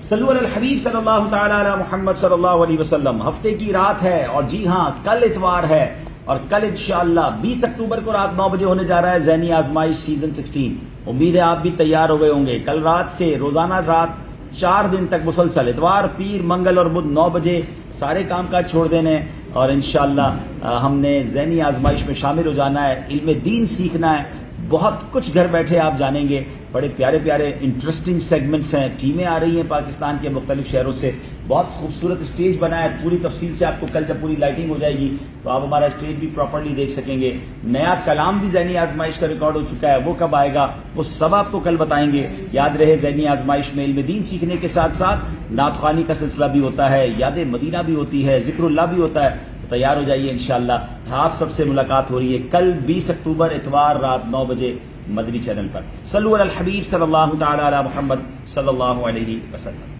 صلو علی الحبیب صلی اللہ تعالی علی محمد صلی اللہ علیہ وسلم. ہفتے کی رات ہے اور جی ہاں کل اتوار ہے اور کل انشاءاللہ 20 اکتوبر کو رات 9 بجے ہونے جا رہا ہے ذہنی آزمائش سیزن 16. امید ہے آپ بھی تیار ہو گئے ہوں گے. کل رات سے روزانہ رات 4 دن تک مسلسل اتوار پیر منگل اور بدھ 9 بجے سارے کام کاج چھوڑ دینے اور انشاءاللہ ہم نے ذہنی آزمائش میں شامل ہو جانا ہے. علم دین سیکھنا ہے. بہت کچھ گھر بیٹھے آپ جانیں گے. بڑے پیارے پیارے انٹرسٹنگ سیگمنٹس ہیں. ٹیمیں آ رہی ہیں پاکستان کے مختلف شہروں سے. بہت خوبصورت اسٹیج بنا ہے. پوری تفصیل سے آپ کو کل جب پوری لائٹنگ ہو جائے گی تو آپ ہمارا اسٹیج بھی پراپرلی دیکھ سکیں گے. نیا کلام بھی ذہنی آزمائش کا ریکارڈ ہو چکا ہے. وہ کب آئے گا وہ سب آپ کو کل بتائیں گے. یاد رہے ذہنی آزمائش میں علم دین سیکھنے کے ساتھ ساتھ نعت خوانی کا سلسلہ بھی ہوتا ہے, یاد مدینہ بھی ہوتی ہے, ذکر اللہ بھی ہوتا ہے. تیار ہو جائیے. انشاءاللہ آپ سب سے ملاقات ہو رہی ہے کل 20 اکتوبر اتوار رات 9 بجے مدنی چینل پر. صلو علی الحبیب صلی اللہ تعالی علی محمد صلی اللہ علیہ وسلم.